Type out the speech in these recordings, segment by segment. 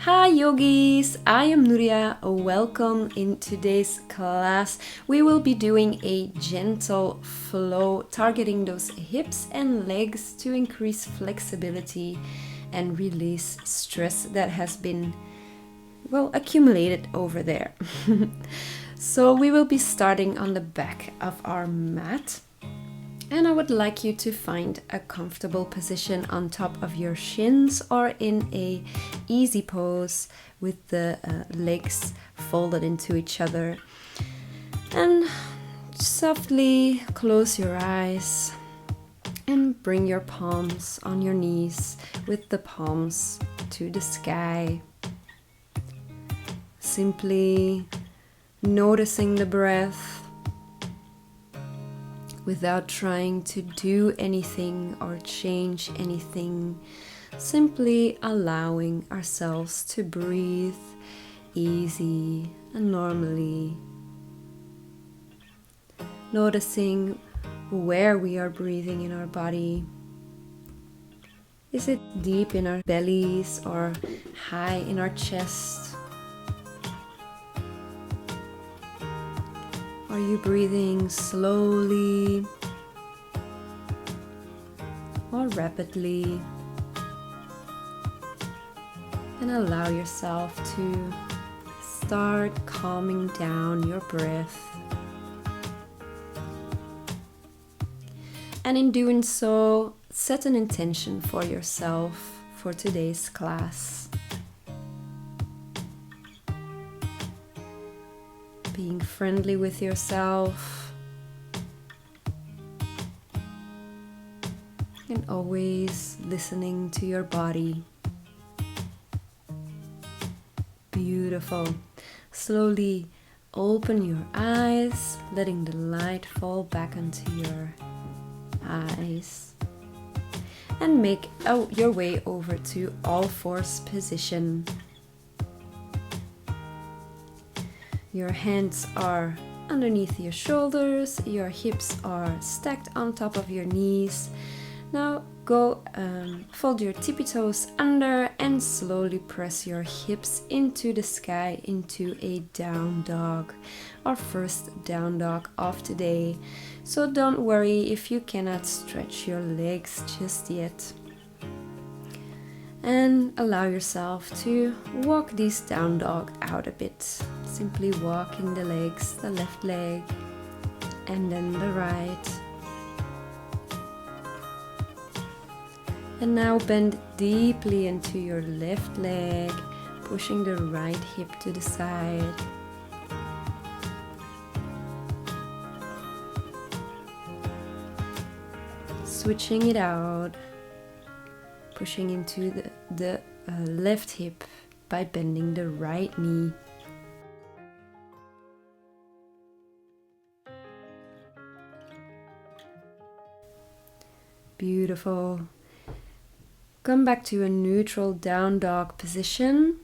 Hi yogis, I am Nouria. Welcome in today's class. We will be doing a gentle flow targeting those hips and legs to increase flexibility and release stress that has been, accumulated over there. So we will be starting on the back of our mat. And I would like you to find a comfortable position on top of your shins or in a easy pose with the legs folded into each other. And softly close your eyes and bring your palms on your knees with the palms to the sky. Simply noticing the breath without trying to do anything or change anything, simply allowing ourselves to breathe easy and normally. Noticing where we are breathing in our body. Is it deep in our bellies or high in our chest? Are you breathing slowly or rapidly? And allow yourself to start calming down your breath. And in doing so, set an intention for yourself for today's class. Being friendly with yourself and always listening to your body. Beautiful. Slowly open your eyes, letting the light fall back onto your eyes. And make your way over to all fours position. Your hands are underneath your shoulders, your hips are stacked on top of your knees. Now go fold your tippy toes under and slowly press your hips into the sky into a down dog, our first down dog of today. So don't worry if you cannot stretch your legs just yet. And allow yourself to walk this down dog out a bit. Simply walking the legs, the left leg and then the right. And now bend deeply into your left leg, pushing the right hip to the side. Switching it out. Pushing into the left hip by bending the right knee. Beautiful. Come back to a neutral down dog position.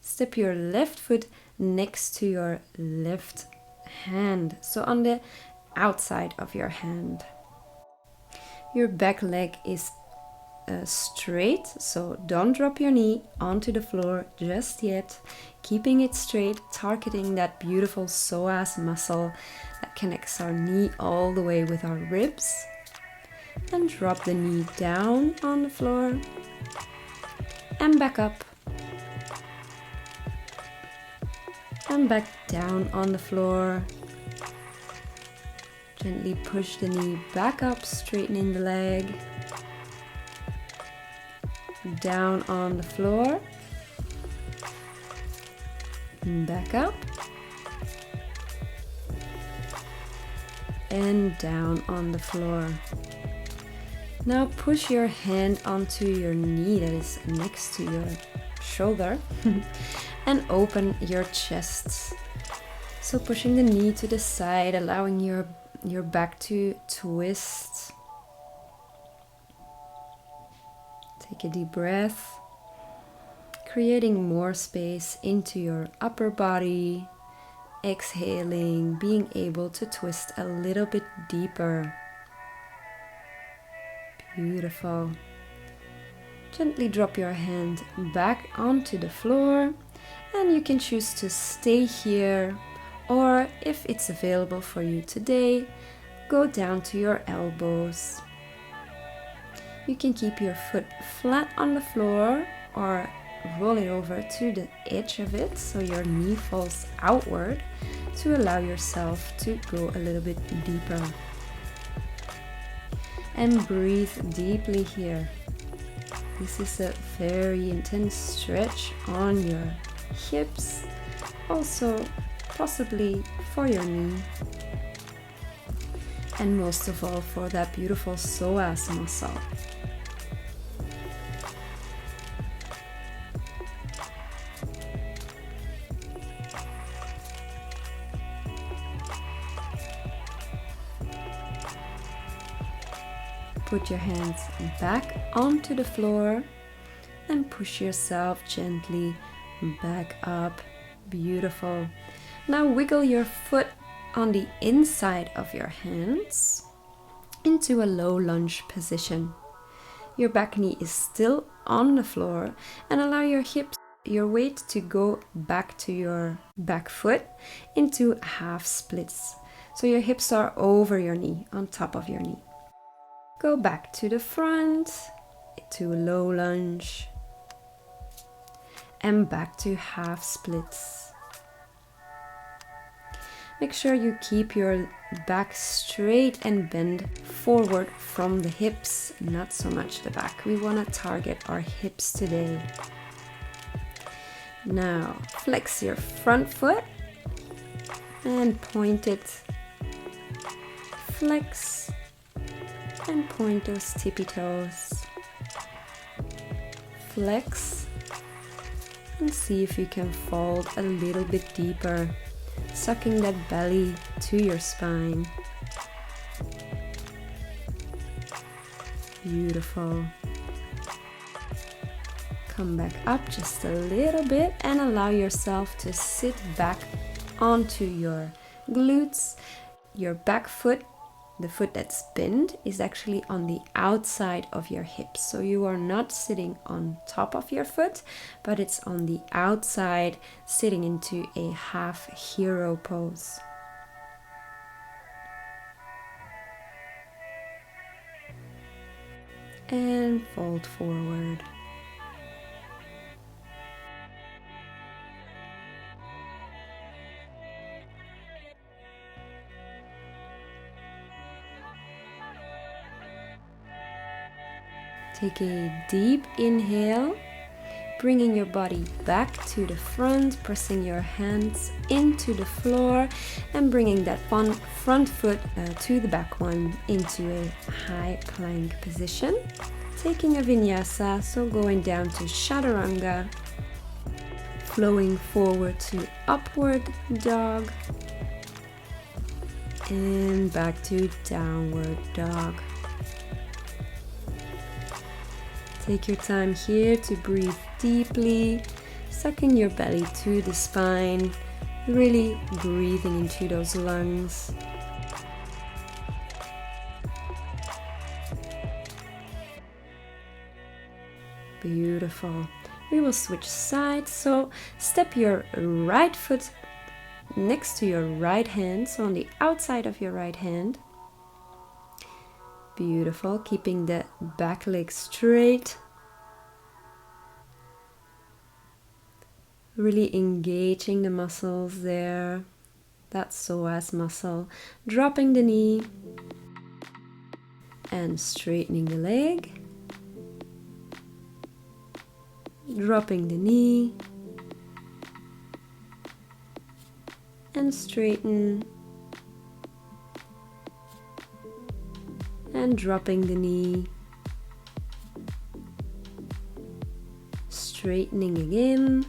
Step your left foot next to your left hand, so on the outside of your hand. Your back leg is straight, so don't drop your knee onto the floor just yet. Keeping it straight, targeting that beautiful psoas muscle that connects our knee all the way with our ribs. And drop the knee down on the floor and back up. And back down on the floor. Gently push the knee back up, straightening the leg. Down on the floor. Back up. And down on the floor. Now push your hand onto your knee that is next to your shoulder and open your chest. So pushing the knee to the side, allowing your back to twist. Take a deep breath, creating more space into your upper body. Exhaling, being able to twist a little bit deeper. Beautiful. Gently drop your hand back onto the floor, and you can choose to stay here, or if it's available for you today, go down to your elbows. You can keep your foot flat on the floor or roll it over to the edge of it so your knee falls outward to allow yourself to go a little bit deeper. And breathe deeply here. This is a very intense stretch on your hips, also possibly for your knee, and most of all for that beautiful psoas muscle. Put your hands back onto the floor and push yourself gently back up. Beautiful. Now wiggle your foot on the inside of your hands into a low lunge position. Your back knee is still on the floor, and allow your hips, your weight to go back to your back foot into half splits. So your hips are over your knee, on top of your knee. Go back to the front, to a low lunge, and back to half splits. Make sure you keep your back straight and bend forward from the hips, not so much the back. We want to target our hips today. Now, flex your front foot and point it. Flex and point those tippy toes. Flex and see if you can fold a little bit deeper, sucking that belly to your spine. Beautiful. Come back up just a little bit and allow yourself to sit back onto your glutes. Your back foot, the foot that's bent, is actually on the outside of your hips. So you are not sitting on top of your foot, but it's on the outside, sitting into a half hero pose. And fold forward. Take a deep inhale, bringing your body back to the front, pressing your hands into the floor and bringing that front foot to the back one into a high plank position. Taking a vinyasa, so going down to chaturanga, flowing forward to upward dog and back to downward dog. Take your time here to breathe deeply, sucking your belly to the spine, really breathing into those lungs. Beautiful. We will switch sides, so step your right foot next to your right hand, so on the outside of your right hand. Beautiful, keeping the back leg straight. Really engaging the muscles there, that psoas muscle. Dropping the knee and straightening the leg. Dropping the knee and straighten. And dropping the knee, straightening again,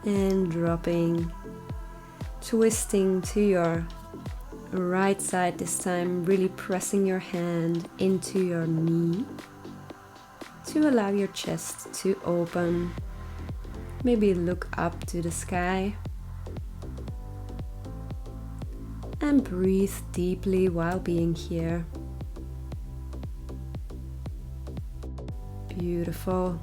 and dropping, twisting to your right side this time, really pressing your hand into your knee to allow your chest to open. Maybe look up to the sky. And breathe deeply while being here. Beautiful.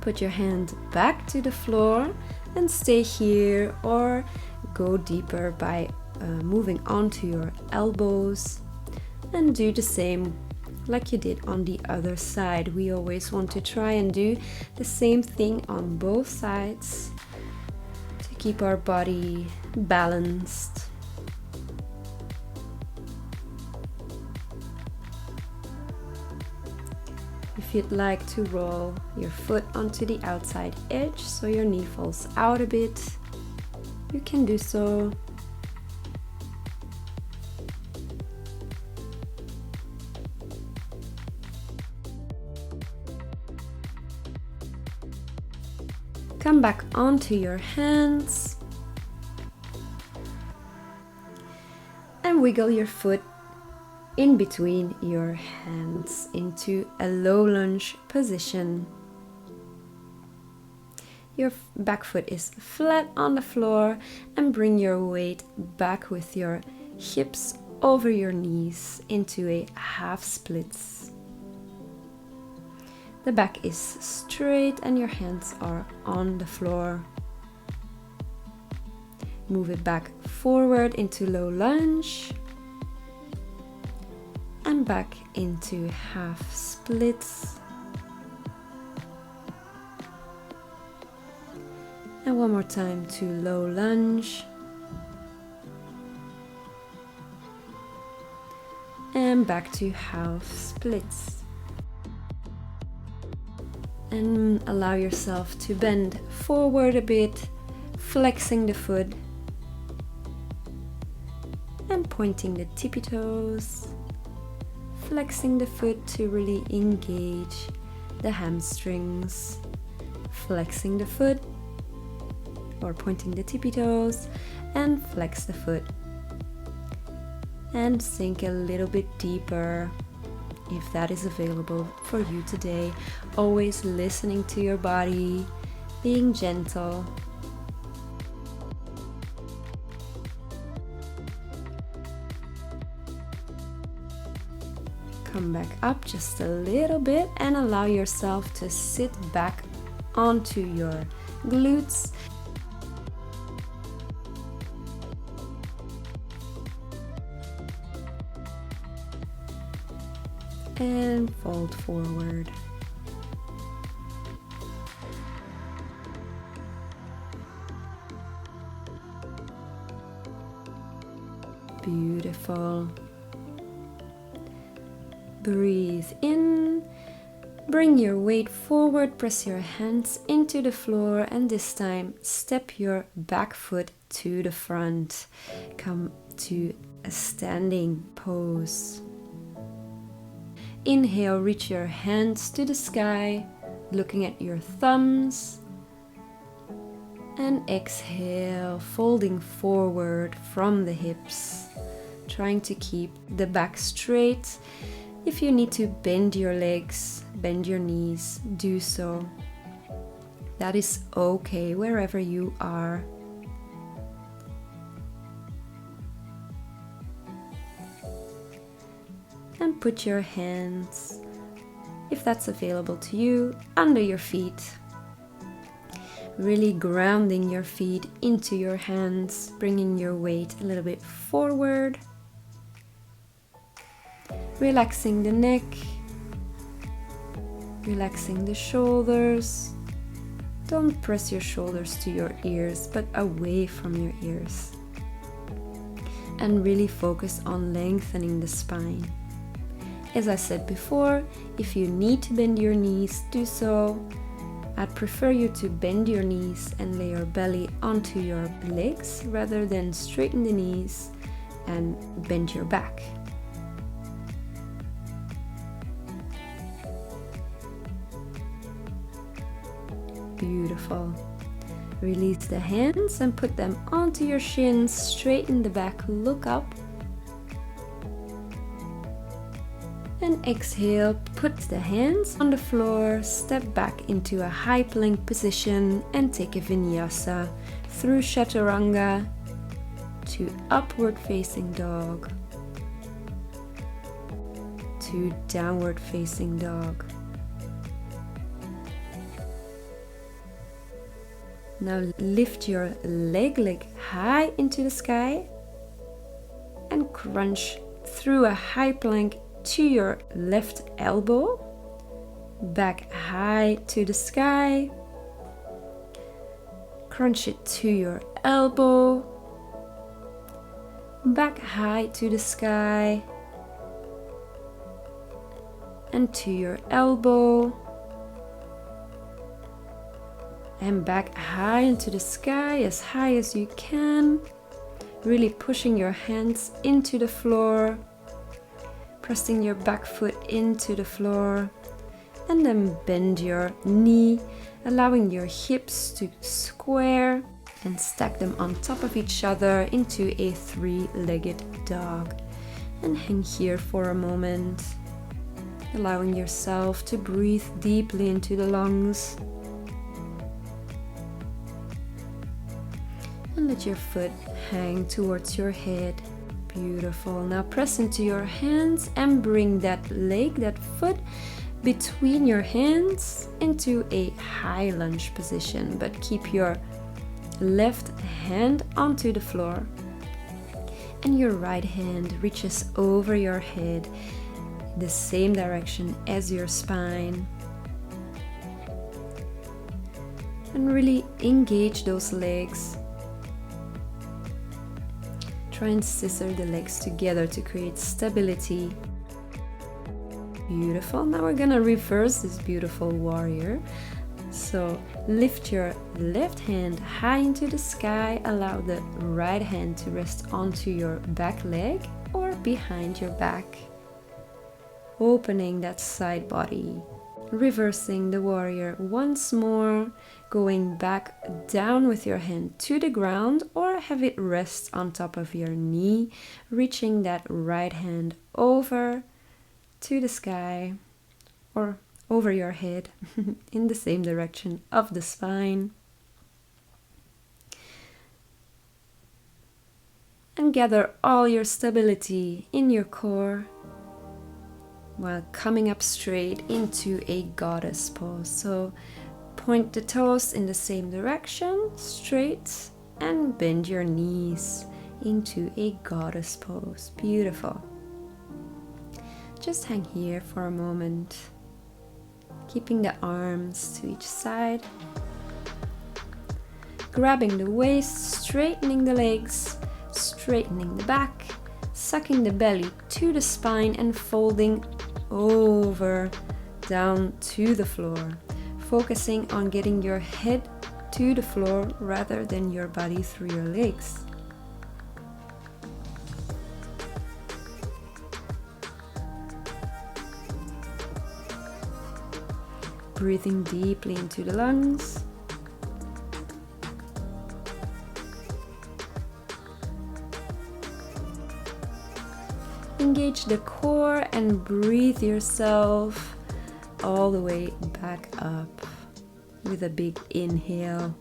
Put your hand back to the floor and stay here, or go deeper by moving onto your elbows, and do the same like you did on the other side. We always want to try and do the same thing on both sides to keep our body balanced. If you'd like to roll your foot onto the outside edge so your knee falls out a bit, you can do so. Come back onto your hands and wiggle your foot in between your hands into a low lunge position. Your back foot is flat on the floor, and bring your weight back with your hips over your knees into a half splits. The back is straight and your hands are on the floor. Move it back forward into low lunge and back into half splits. And one more time to low lunge. And back to half splits. And allow yourself to bend forward a bit, flexing the foot and pointing the tippy toes. Flexing the foot to really engage the hamstrings. Flexing the foot or pointing the tippy toes, and flex the foot. And sink a little bit deeper if that is available for you today. Always listening to your body, being gentle. Come back up just a little bit and allow yourself to sit back onto your glutes. And fold forward. Beautiful. Breathe in, bring your weight forward, press your hands into the floor, and this time step your back foot to the front. Come to a standing pose. Inhale, reach your hands to the sky, looking at your thumbs. And exhale, folding forward from the hips, trying to keep the back straight. If you need to bend your legs, bend your knees, do so. That is okay wherever you are. And put your hands, if that's available to you, under your feet. Really grounding your feet into your hands, bringing your weight a little bit forward. Relaxing the neck, relaxing the shoulders. Don't press your shoulders to your ears, but away from your ears. And really focus on lengthening the spine. As I said before, if you need to bend your knees, do so. I'd prefer you to bend your knees and lay your belly onto your legs rather than straighten the knees and bend your back. Beautiful. Release the hands and put them onto your shins, straighten the back, look up. And exhale, put the hands on the floor, step back into a high plank position and take a vinyasa through chaturanga to upward facing dog to downward facing dog. Now lift your leg high into the sky and crunch through a high plank to your left elbow. Back high to the sky. Crunch it to your elbow. Back high to the sky. And to your elbow. And back high into the sky, as high as you can. Really pushing your hands into the floor. Pressing your back foot into the floor. And then bend your knee, allowing your hips to square and stack them on top of each other into a three-legged dog. And hang here for a moment, allowing yourself to breathe deeply into the lungs. And let your foot hang towards your head. Beautiful. Now press into your hands and bring that leg, that foot, between your hands into a high lunge position. But keep your left hand onto the floor. And your right hand reaches over your head, the same direction as your spine. And really engage those legs. Try and scissor the legs together to create stability. Beautiful. Now we're gonna reverse this beautiful warrior. So lift your left hand high into the sky. Allow the right hand to rest onto your back leg or behind your back. Opening that side body. Reversing the warrior once more, going back down with your hand to the ground or have it rest on top of your knee, reaching that right hand over to the sky or over your head in the same direction of the spine. And gather all your stability in your core while coming up straight into a goddess pose. So point the toes in the same direction, straight, and bend your knees into a goddess pose. Beautiful. Just hang here for a moment, keeping the arms to each side, grabbing the waist, straightening the legs, straightening the back, sucking the belly to the spine and folding over down to the floor, focusing on getting your head to the floor rather than your body through your legs. Breathing deeply into the lungs. Engage the core and breathe yourself all the way back up with a big inhale.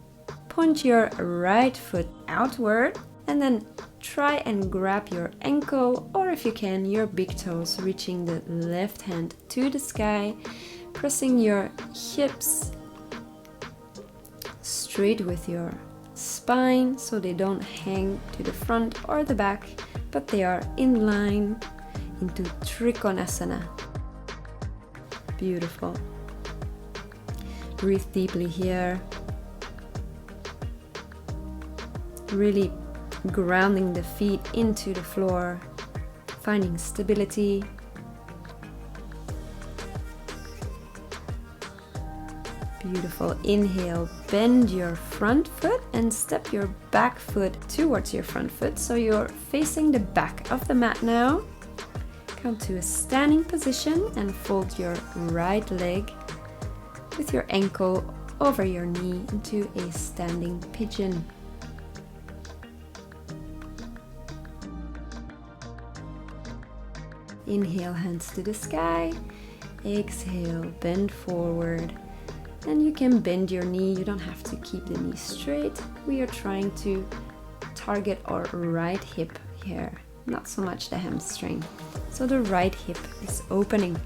Point your right foot outward and then try and grab your ankle, or if you can, your big toes, reaching the left hand to the sky, pressing your hips straight with your spine so they don't hang to the front or the back, but they are in line into Trikonasana. Beautiful. Breathe deeply here. Really grounding the feet into the floor, finding stability. Beautiful. Inhale, bend your front foot and step your back foot towards your front foot. So you're facing the back of the mat now. Come to a standing position and fold your right leg with your ankle over your knee into a standing pigeon. Inhale, hands to the sky. Exhale, bend forward. And you can bend your knee, you don't have to keep the knee straight. We are trying to target our right hip here, not so much the hamstring. So the right hip is opening,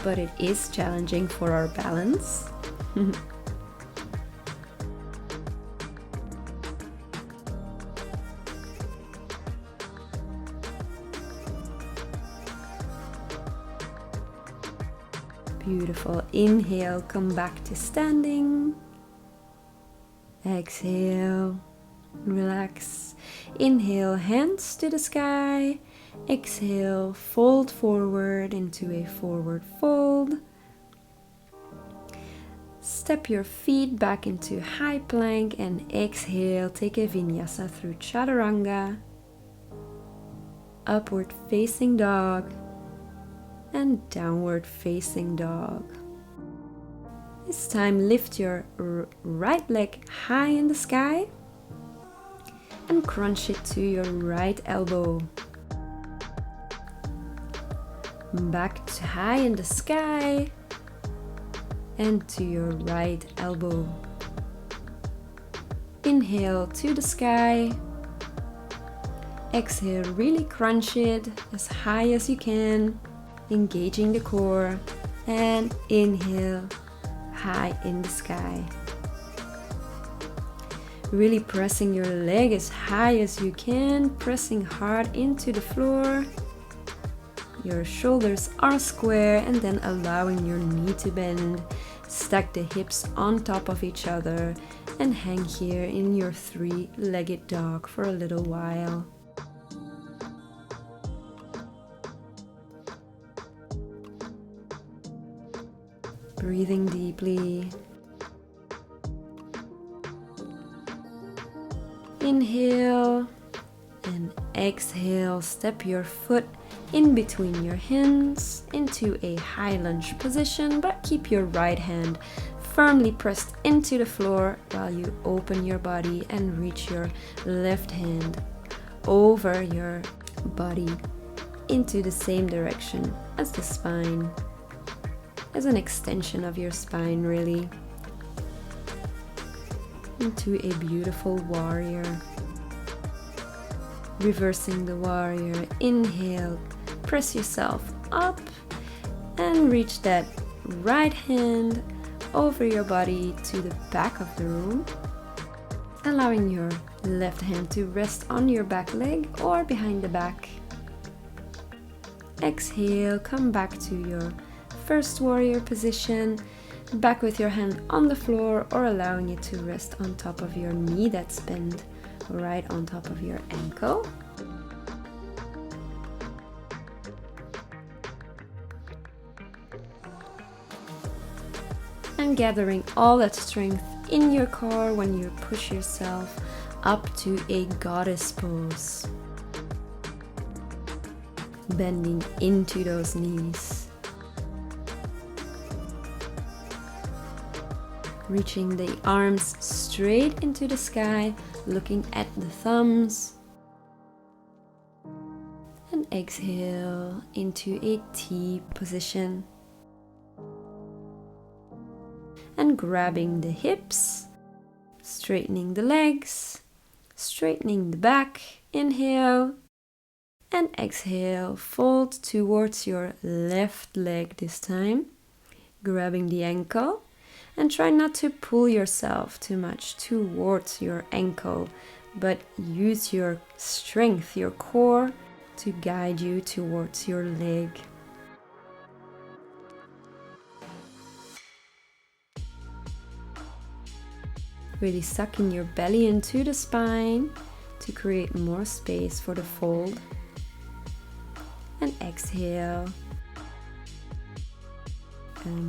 but it is challenging for our balance. Beautiful. Inhale, come back to standing. Exhale, relax. Inhale, hands to the sky. Exhale, fold forward into a forward fold. Step your feet back into high plank and exhale, take a vinyasa through chaturanga. Upward facing dog and downward facing dog. This time lift your right leg high in the sky and crunch it to your right elbow. Back to high in the sky and to your right elbow. Inhale to the sky. Exhale, really crunch it as high as you can, engaging the core. And inhale, high in the sky. Really pressing your leg as high as you can, pressing hard into the floor. Your shoulders are square and then allowing your knee to bend. Stack the hips on top of each other and hang here in your three-legged dog for a little while. Breathing deeply. Inhale and exhale. Step your foot in between your hands into a high lunge position, but keep your right hand firmly pressed into the floor while you open your body and reach your left hand over your body into the same direction as the spine, as an extension of your spine, really, into a beautiful warrior. Reversing the warrior, inhale, press yourself up and reach that right hand over your body to the back of the room, allowing your left hand to rest on your back leg or behind the back. Exhale, come back to your first warrior position, back with your hand on the floor or allowing it to rest on top of your knee that's bent right on top of your ankle. And gathering all that strength in your core when you push yourself up to a goddess pose. Bending into those knees. Reaching the arms straight into the sky, looking at the thumbs. And exhale into a T position. And grabbing the hips, straightening the legs, straightening the back. Inhale. And exhale, fold towards your left leg this time. Grabbing the ankle. And try not to pull yourself too much towards your ankle, but use your strength, your core, to guide you towards your leg. Really sucking your belly into the spine to create more space for the fold. And exhale.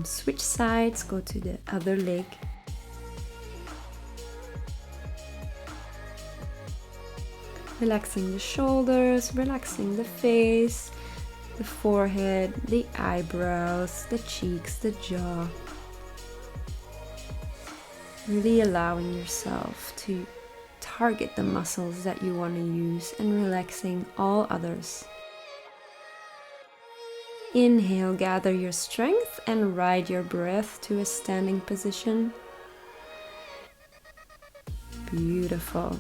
Switch sides, go to the other leg. Relaxing the shoulders, relaxing the face, the forehead, the eyebrows, the cheeks, the jaw. Really allowing yourself to target the muscles that you want to use and relaxing all others. Inhale, gather your strength and ride your breath to a standing position. Beautiful.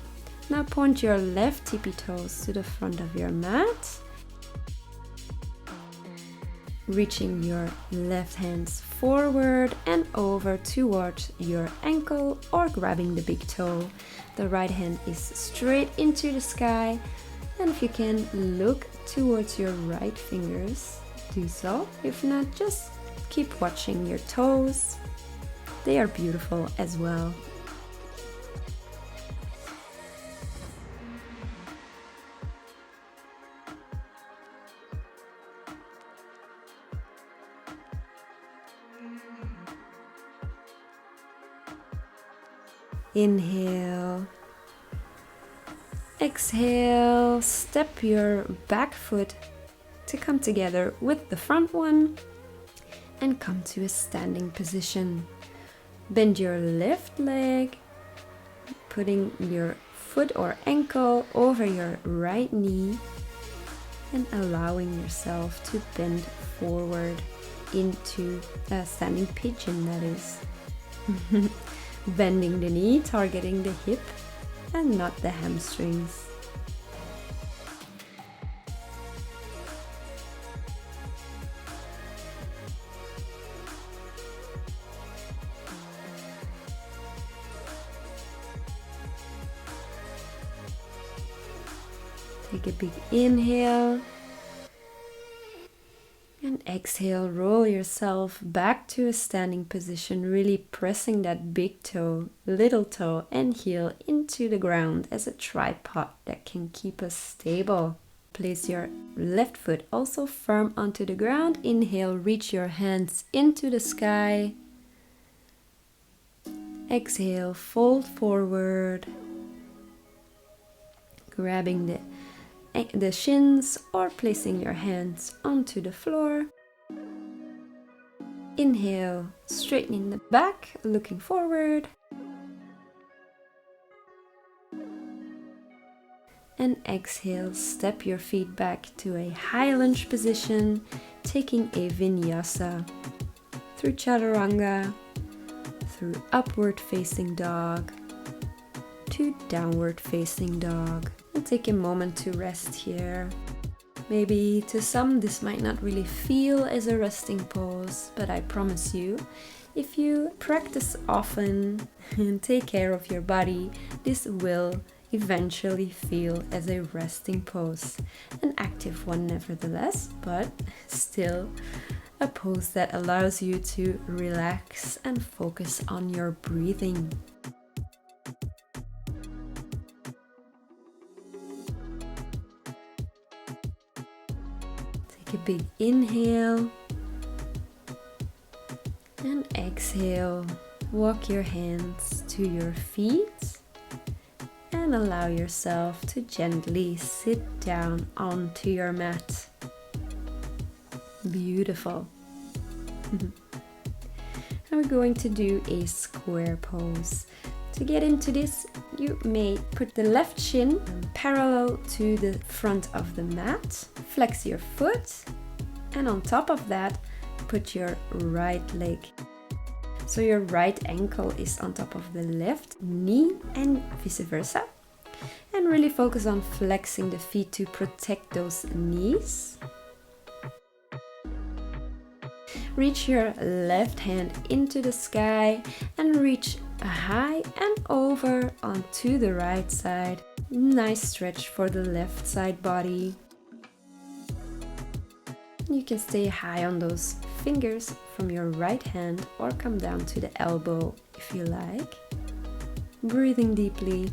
Now point your left tippy toes to the front of your mat. Reaching your left hands forward and over towards your ankle or grabbing the big toe. The right hand is straight into the sky, and if you can, look towards your right fingers. Do so. If not, just Keep watching your toes. They are beautiful as well. Inhale. Exhale, step your back foot to come together with the front one and come to a standing position. Bend your left leg, putting your foot or ankle over your right knee and allowing yourself to bend forward into a standing pigeon, that is. Bending the knee, targeting the hip and not the hamstrings. Take a big inhale and exhale. Roll yourself back to a standing position, really pressing that big toe, little toe and heel into the ground as a tripod that can keep us stable. Place your left foot also firm onto the ground. Inhale, reach your hands into the sky. Exhale, fold forward, grabbing the shins or placing your hands onto the floor. Inhale, straightening the back, looking forward. And exhale, step your feet back to a high lunge position, taking a vinyasa through chaturanga, through upward facing dog, to downward facing dog. And take a moment to rest here. Maybe to some this might not really feel as a resting pose, but I promise you, if you practice often and take care of your body, this will eventually feel as a resting pose. An active one nevertheless, but still a pose that allows you to relax and focus on your breathing. Take a big inhale and exhale. Walk your hands to your feet and allow yourself to gently sit down onto your mat. Beautiful. Now we're going to do a square pose. To get into this, you may put the left shin parallel to the front of the mat, flex your foot, and on top of that, put your right leg. So your right ankle is on top of the left knee and vice versa. And really focus on flexing the feet to protect those knees. Reach your left hand into the sky and reach high and over onto the right side. Nice stretch for the left side body. You can stay high on those fingers from your right hand or come down to the elbow if you like. Breathing deeply.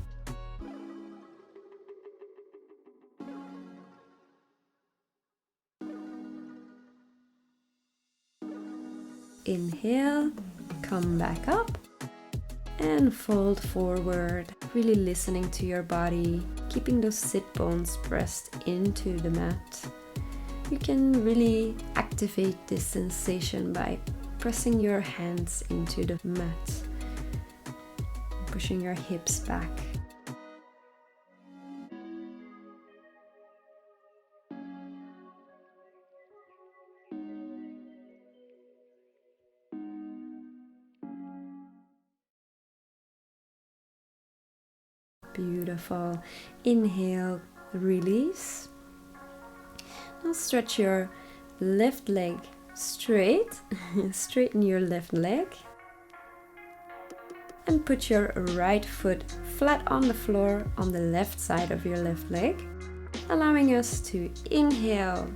Inhale, come back up and fold forward, really listening to your body, keeping those sit bones pressed into the mat. You can really activate this sensation by pressing your hands into the mat, pushing your hips back. Beautiful. Inhale, release. Now stretch your left leg straight. Straighten your left leg. And put your right foot flat on the floor on the left side of your left leg. Allowing us to inhale,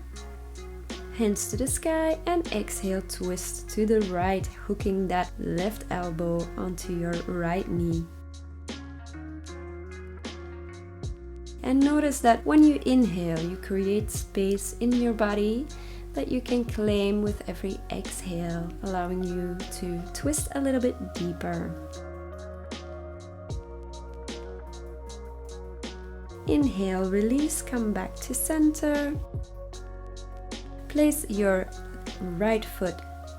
hands to the sky, and exhale, twist to the right, hooking that left elbow onto your right knee. And notice that when you inhale, you create space in your body that you can claim with every exhale, allowing you to twist a little bit deeper. Inhale, release, come back to center. Place your right foot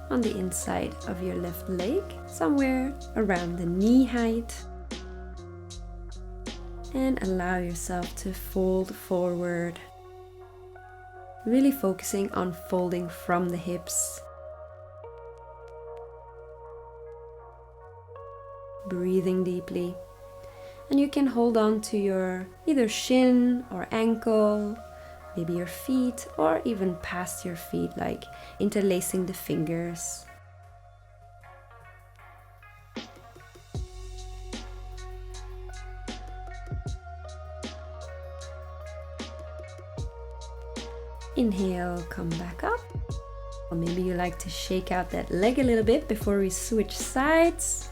on the inside of your left leg, somewhere around the knee height. And allow yourself to fold forward, really focusing on folding from the hips. Breathing deeply. And you can hold on to your either shin or ankle, maybe your feet, or even past your feet, like interlacing the fingers. Inhale, come back up. Or maybe you like to shake out that leg a little bit before we switch sides.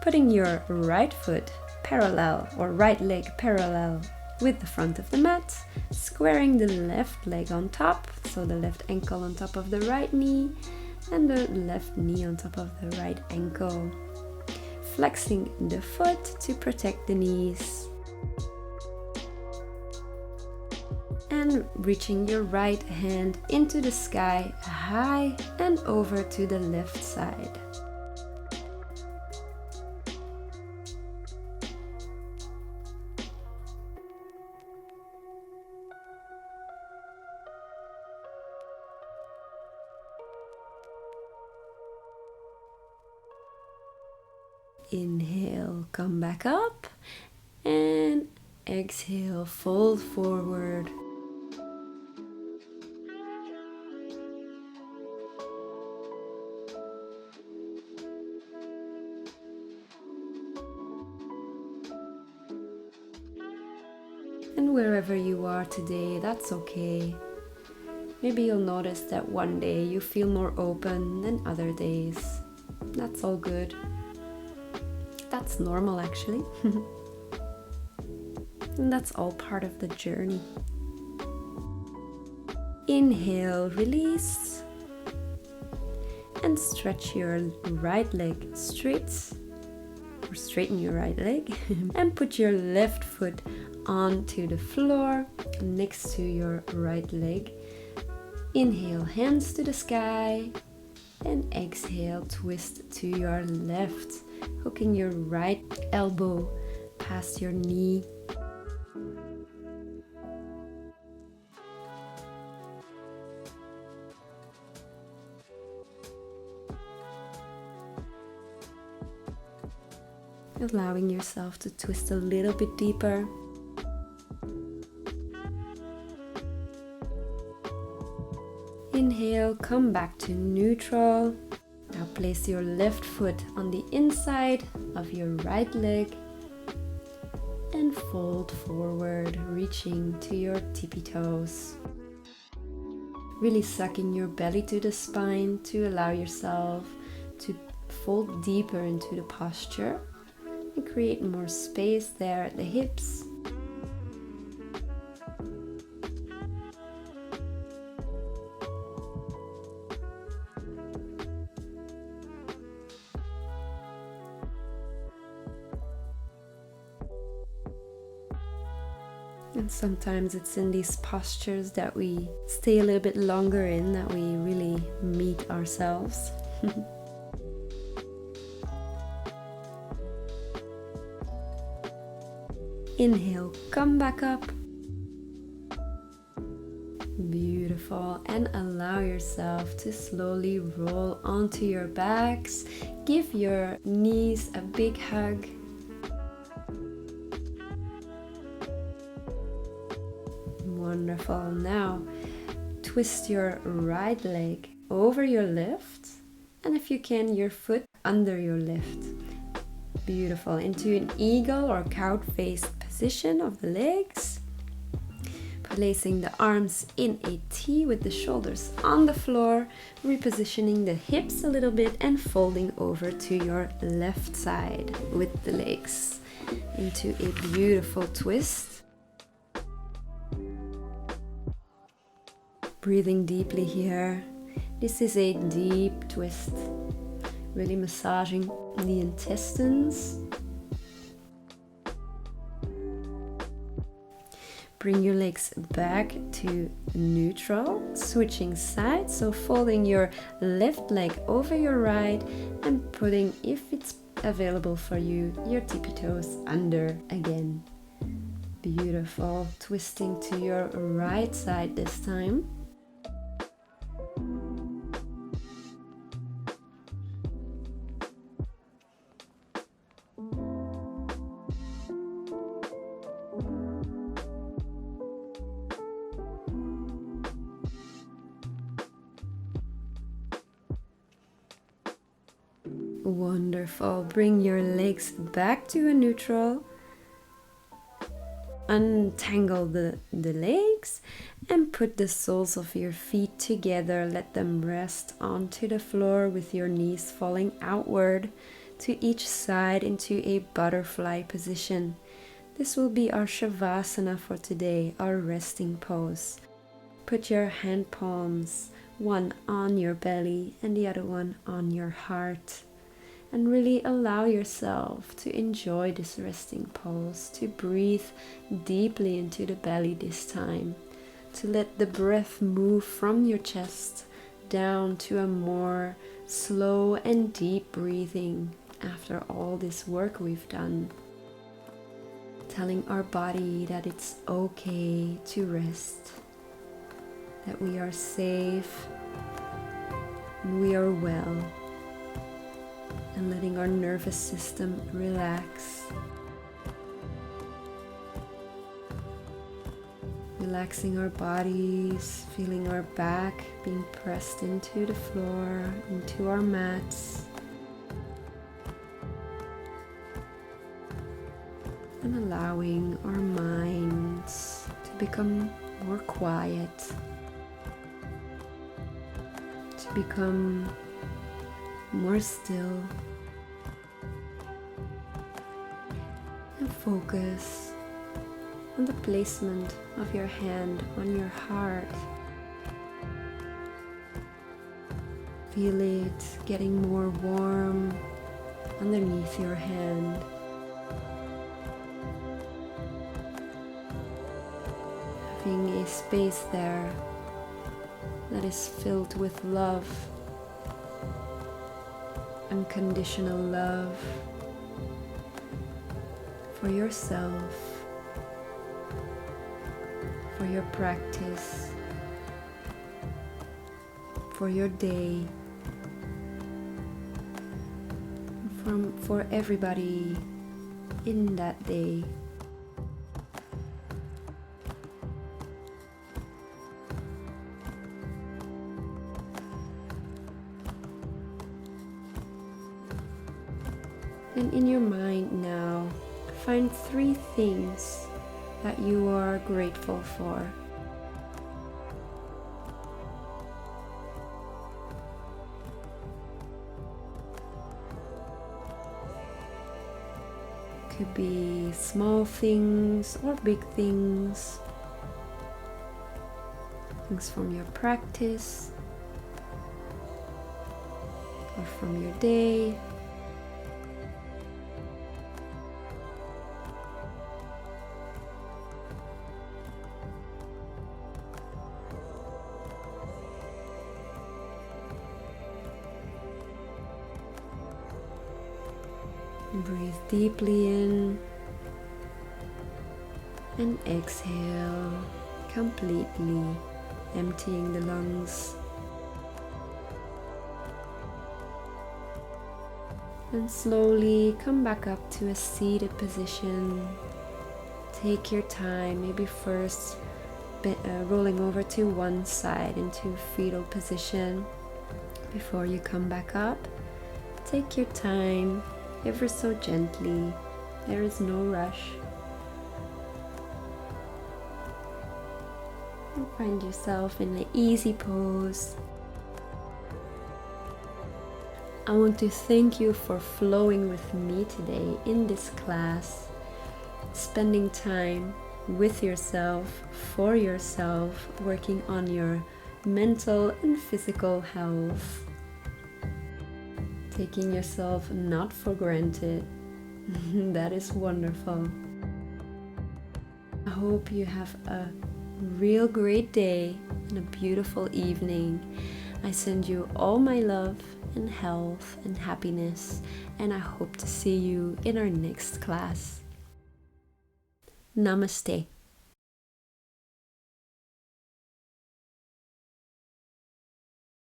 Putting your right foot parallel or right leg parallel with the front of the mat, squaring the left leg on top, so the left ankle on top of the right knee and the left knee on top of the right ankle. Flexing the foot to protect the knees. And reaching your right hand into the sky high and over to the left side. Inhale, come back up, and exhale, fold forward. And wherever you are today, that's okay. Maybe you'll notice that one day you feel more open than other days. That's all good. That's normal, actually. And that's all part of the journey. Inhale, release. And stretch your right leg straight. Or straighten your right leg. And put your left foot onto the floor next to your right leg. Inhale, hands to the sky. And exhale, twist to your left, hooking your right elbow past your knee. Allowing yourself to twist a little bit deeper. Inhale, come back to neutral. Now place your left foot on the inside of your right leg and fold forward, reaching to your tippy toes. Really sucking your belly to the spine to allow yourself to fold deeper into the posture and create more space there at the hips. And sometimes it's in these postures that we stay a little bit longer in, that we really meet ourselves. Inhale, come back up. Beautiful. And allow yourself to slowly roll onto your backs. Give your knees a big hug. Wonderful. Now twist your right leg over your left, and if you can, your foot under your left. Beautiful. Into an eagle or couch-faced position of the legs. Placing the arms in a T with the shoulders on the floor, repositioning the hips a little bit and folding over to your left side with the legs into a beautiful twist. Breathing deeply here. This is a deep twist, really massaging the intestines. Bring your legs back to neutral, switching sides, so folding your left leg over your right and putting, if it's available for you, your tippy toes under again. Beautiful. Twisting to your right side this time. Wonderful. Bring your legs back to a neutral. Untangle the legs and put the soles of your feet together. Let them rest onto the floor with your knees falling outward to each side into a butterfly position. This will be our Shavasana for today, our resting pose. Put your hand palms, one on your belly and the other one on your heart. And really allow yourself to enjoy this resting pose, to breathe deeply into the belly this time, to let the breath move from your chest down to a more slow and deep breathing after all this work we've done. Telling our body that it's okay to rest, that we are safe and we are well. And letting our nervous system relax. Relaxing our bodies, feeling our back being pressed into the floor, into our mats. And allowing our minds to become more quiet, to become more still, and focus on the placement of your hand on your heart. Feel it getting more warm underneath your hand. Having a space there that is filled with love. Unconditional love for yourself, for your practice, for your day, for everybody in that day. And in your mind now, find 3 things that you are grateful for. Could be small things or big things. Things from your practice or from your day. Breathe deeply in and exhale completely, emptying the lungs. And slowly come back up to a seated position. Take your time, maybe first rolling over to one side into fetal position before you come back up. Take your time. Ever so gently, there is no rush. And find yourself in an easy pose. I want to thank you for flowing with me today in this class, spending time with yourself, for yourself, working on your mental and physical health, taking yourself not for granted. That is wonderful. I hope you have a real great day and a beautiful evening. I send you all my love and health and happiness, and I hope to see you in our next class. Namaste.